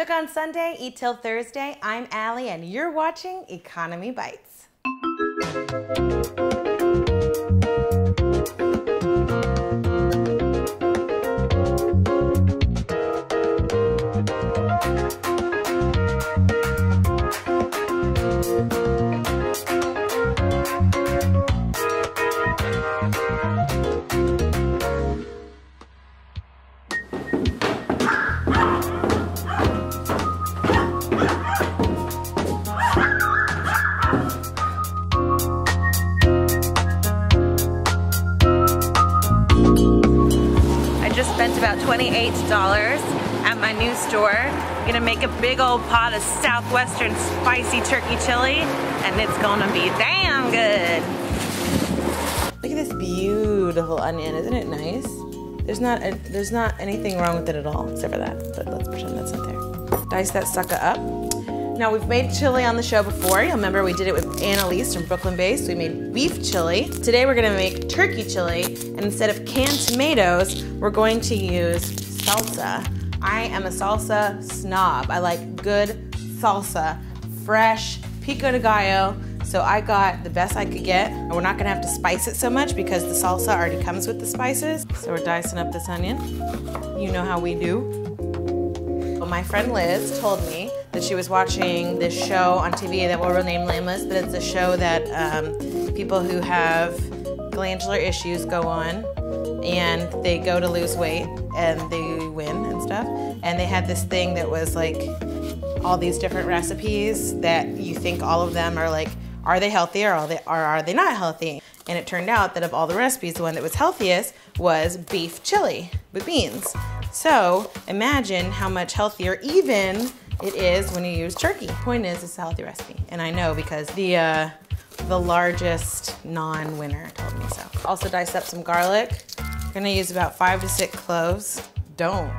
Cook on Sunday, eat till Thursday. I'm Allie and you're watching Economy Bites. Spent about $28 at my new store. I'm gonna make a big old pot of Southwestern spicy turkey chili, and it's gonna be damn good. Look at this beautiful onion, isn't it nice? There's not anything wrong with it at all, except for that, but let's pretend that's not there. Dice that sucker up. Now we've made chili on the show before. You'll remember we did it with Annalise from Brooklyn Base. We made beef chili. Today we're gonna make turkey chili, and instead of canned tomatoes, we're going to use salsa. I am a salsa snob. I like good salsa, fresh, pico de gallo. So I got the best I could get. And we're not gonna have to spice it so much because the salsa already comes with the spices. So we're dicing up this onion. You know how we do. Well, my friend Liz told me that she was watching this show on TV that will remain nameless, but it's a show that people who have glandular issues go on, and they go to lose weight and they win and stuff. And they had this thing that was like all these different recipes that you think all of them are like, are they healthy or are they not healthy? And it turned out that of all the recipes, the one that was healthiest was beef chili with beans. So imagine how much healthier even it is when you use turkey. Point is, it's a healthy recipe. And I know because the largest non-winner told me so. Also diced up some garlic. We're gonna use about 5 to 6 cloves. Don't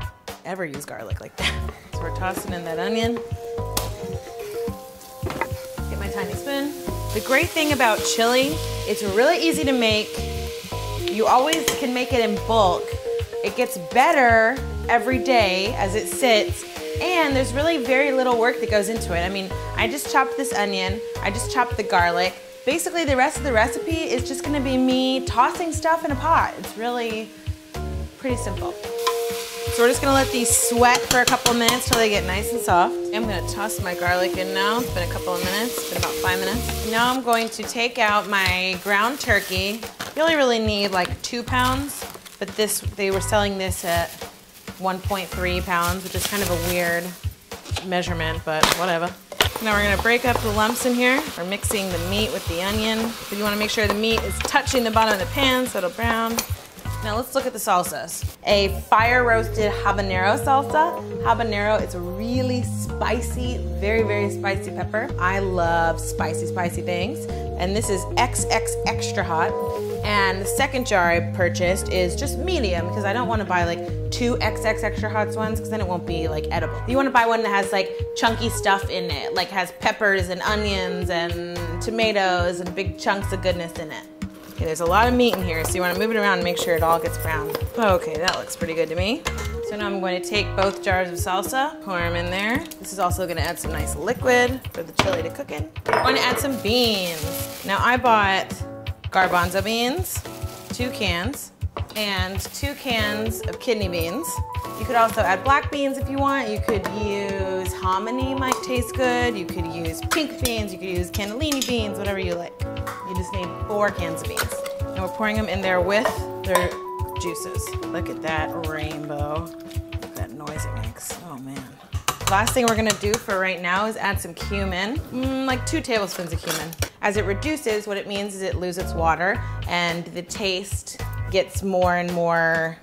ever use garlic like that. So we're tossing in that onion. Get my tiny spoon. The great thing about chili, it's really easy to make. You always can make it in bulk. It gets better every day as it sits, and there's really very little work that goes into it. I mean, I just chopped this onion, I just chopped the garlic. Basically, the rest of the recipe is just gonna be me tossing stuff in a pot. It's really pretty simple. So we're just gonna let these sweat for a couple of minutes till they get nice and soft. I'm gonna toss my garlic in now. It's been a couple of minutes, it's been about 5 minutes. Now I'm going to take out my ground turkey. You only really need like 2 pounds, but they were selling this at 1.3 pounds, which is kind of a weird measurement, but whatever. Now we're gonna break up the lumps in here. We're mixing the meat with the onion. So you wanna make sure the meat is touching the bottom of the pan so it'll brown. Now let's look at the salsas. A fire roasted habanero salsa. Habanero is a really spicy, very, very spicy pepper. I love spicy, spicy things. And this is XX extra hot. And the second jar I purchased is just medium because I don't want to buy like 2 XX extra hot ones because then it won't be like edible. You want to buy one that has like chunky stuff in it, like has peppers and onions and tomatoes and big chunks of goodness in it. Okay, there's a lot of meat in here, so you want to move it around and make sure it all gets brown. Okay, that looks pretty good to me. So now I'm going to take both jars of salsa, pour them in there. This is also going to add some nice liquid for the chili to cook in. I'm going to add some beans. Now I bought garbanzo beans, 2 cans, and 2 cans of kidney beans. You could also add black beans if you want. You could use hominy, might taste good. You could use pink beans. You could use cannellini beans, whatever you like. You just need 4 cans of beans. And we're pouring them in there with their juices. Look at that rainbow. Look at that noise it makes. Oh man. Last thing we're gonna do for right now is add some cumin, like 2 tablespoons of cumin. As it reduces, what it means is it loses its water and the taste gets more and more,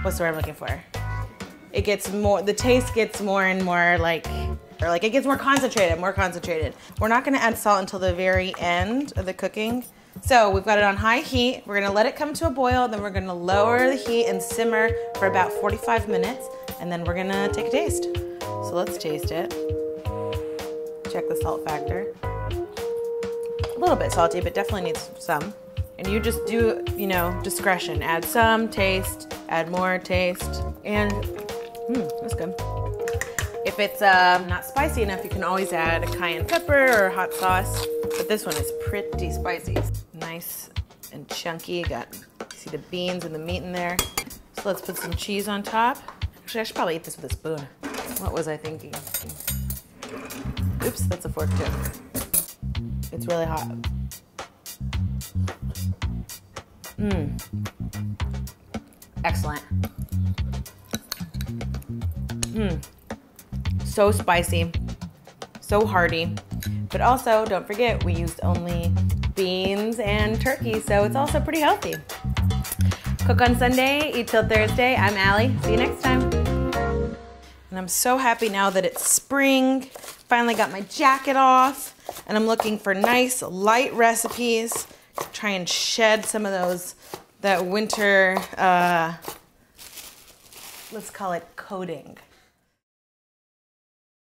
what's the word I'm looking for? It gets more, the taste gets more and more it gets more concentrated. We're not gonna add salt until the very end of the cooking. So we've got it on high heat. We're gonna let it come to a boil, then we're gonna lower the heat and simmer for about 45 minutes, and then we're gonna take a taste. So let's taste it. Check the salt factor. A little bit salty, but definitely needs some. And you just do, discretion. Add some, taste, add more, taste, and that's good. If If it's not spicy enough, you can always add a cayenne pepper or hot sauce. But this one is pretty spicy. Nice and chunky. See the beans and the meat in there. So let's put some cheese on top. Actually, I should probably eat this with a spoon. What was I thinking? Oops, that's a fork too. It's really hot. Excellent. So spicy, so hearty. But also, don't forget, we used only beans and turkey, so it's also pretty healthy. Cook on Sunday, eat till Thursday. I'm Allie. See you next time. And I'm so happy now that it's spring. Finally got my jacket off, and I'm looking for nice, light recipes. Try and shed some of that winter, let's call it coating.